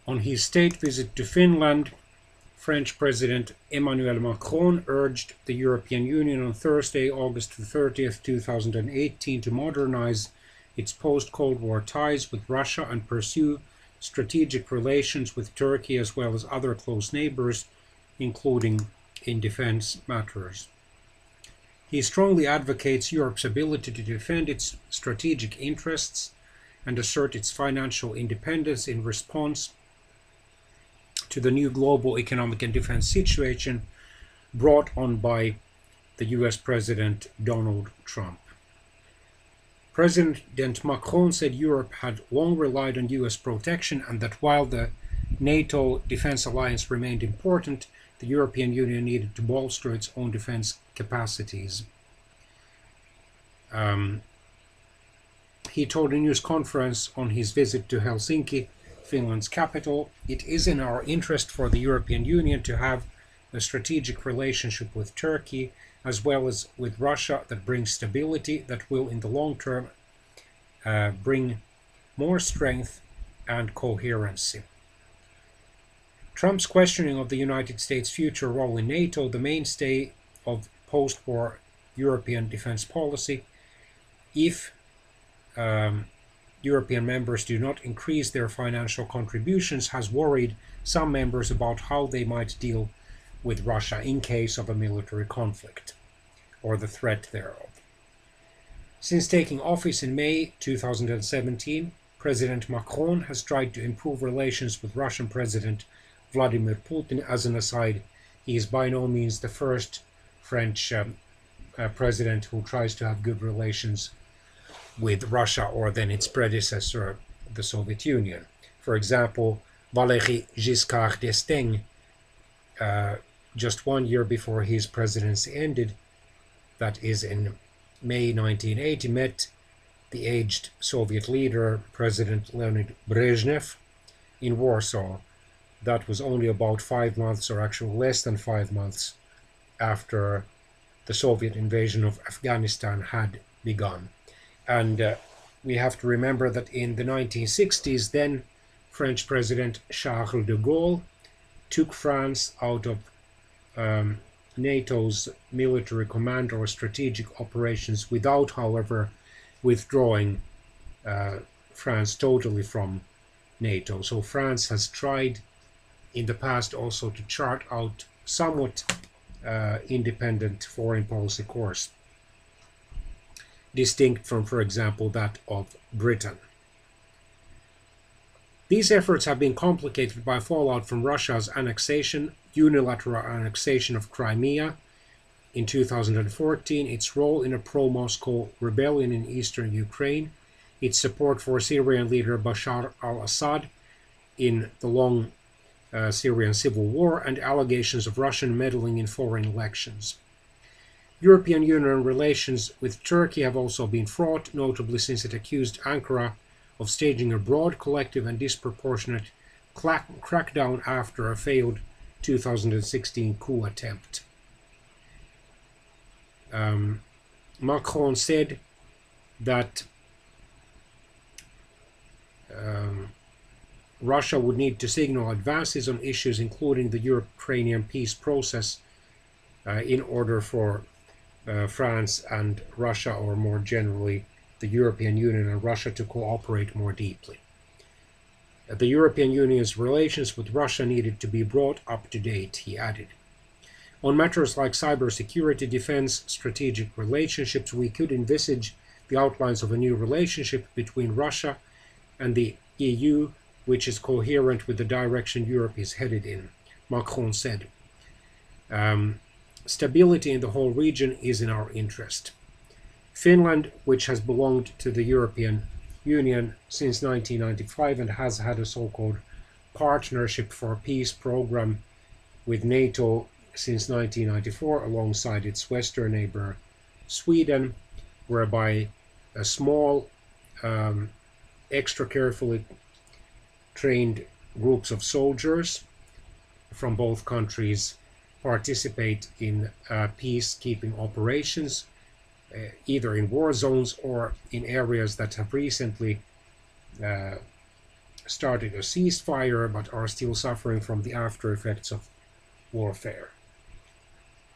On his state visit to Finland, French President Emmanuel Macron urged the European Union on Thursday, August 30th, 2018 to modernize its post-Cold War ties with Russia and pursue strategic relations with Turkey as well as other close neighbors, including in defense matters. He strongly advocates Europe's ability to defend its strategic interests and assert its financial independence in response to the new global economic and defense situation brought on by the US President Donald Trump. President Macron said Europe had long relied on US protection and that while the NATO defense alliance remained important, the European Union needed to bolster its own defense capacities. He told a news conference on his visit to Helsinki, Finland's capital, "It is in our interest for the European Union to have a strategic relationship with Turkey as well as with Russia that brings stability, that will in the long term bring more strength and coherency." Trump's questioning of the United States' future role in NATO, the mainstay of post-war European defense policy, if European members do not increase their financial contributions, has worried some members about how they might deal with Russia in case of a military conflict or the threat thereof. Since taking office in May 2017, President Macron has tried to improve relations with Russian President Vladimir Putin. As an aside, he is by no means the first French president who tries to have good relations with Russia or then its predecessor, the Soviet Union. For example, Valéry Giscard d'Estaing, just 1 year before his presidency ended, that is in May 1980, met the aged Soviet leader, President Leonid Brezhnev, in Warsaw. That was only about 5 months, or actually less than 5 months, after the Soviet invasion of Afghanistan had begun. And we have to remember that in the 1960s, then French President Charles de Gaulle took France out of NATO's military command or strategic operations without, however, withdrawing France totally from NATO. So France has tried in the past also to chart out somewhat independent foreign policy course, distinct from, for example, that of Britain. These efforts have been complicated by fallout from Russia's unilateral annexation of Crimea in 2014, its role in a pro-Moscow rebellion in eastern Ukraine, its support for Syrian leader Bashar al-Assad in the long Syrian civil war, and allegations of Russian meddling in foreign elections. European Union relations with Turkey have also been fraught, notably since it accused Ankara of staging a broad, collective and disproportionate crackdown after a failed 2016 coup attempt. Macron said that Russia would need to signal advances on issues including the Ukrainian peace process in order for France and Russia, or more generally the European Union and Russia, to cooperate more deeply. The European Union's relations with Russia needed to be brought up to date, he added. On matters like cybersecurity, defense, strategic relationships, we could envisage the outlines of a new relationship between Russia and the EU, which is coherent with the direction Europe is headed in, Macron said. Stability in the whole region is in our interest. Finland, which has belonged to the European Union since 1995 and has had a so-called Partnership for Peace program with NATO since 1994 alongside its western neighbor Sweden, whereby a small, extra carefully trained groups of soldiers from both countries participate in peacekeeping operations, either in war zones or in areas that have recently started a ceasefire but are still suffering from the after effects of warfare.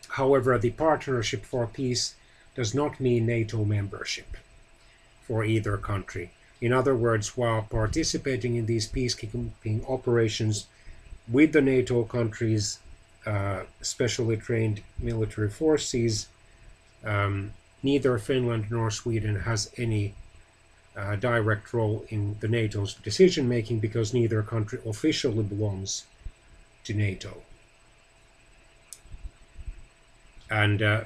However, the Partnership for Peace does not mean NATO membership for either country. In other words, while participating in these peacekeeping operations with the NATO countries' specially trained military forces, neither Finland nor Sweden has any direct role in the NATO's decision making because neither country officially belongs to NATO. And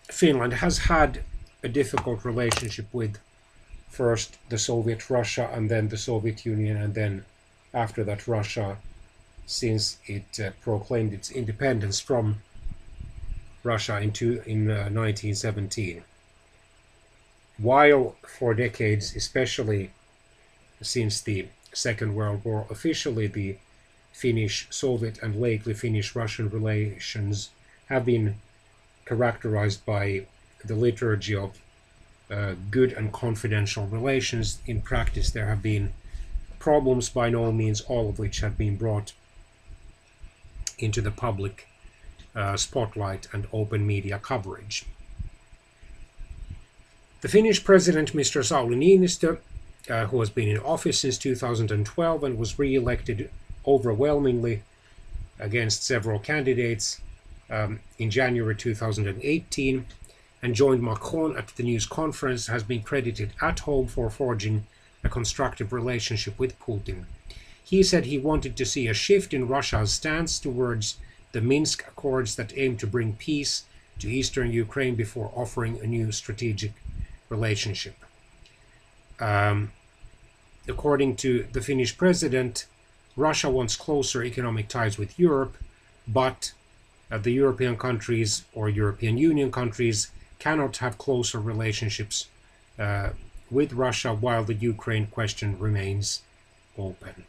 Finland has had a difficult relationship with first the Soviet Russia and then the Soviet Union, and then after that Russia, since it proclaimed its independence from Russia in 1917. While for decades, especially since the Second World War, officially the Finnish-Soviet and lately Finnish-Russian relations have been characterized by the liturgy of good and confidential relations. In practice, there have been problems, by no means all of which have been brought into the public spotlight and open media coverage. The Finnish president, Mr. Sauli Niinistö, who has been in office since 2012 and was re-elected overwhelmingly against several candidates in January 2018, and joined Macron at the news conference, has been credited at home for forging a constructive relationship with Putin. He said he wanted to see a shift in Russia's stance towards the Minsk Accords that aim to bring peace to eastern Ukraine before offering a new strategic relationship. According to the Finnish president, Russia wants closer economic ties with Europe, but the European countries or European Union countries cannot have closer relationships with Russia while the Ukraine question remains open.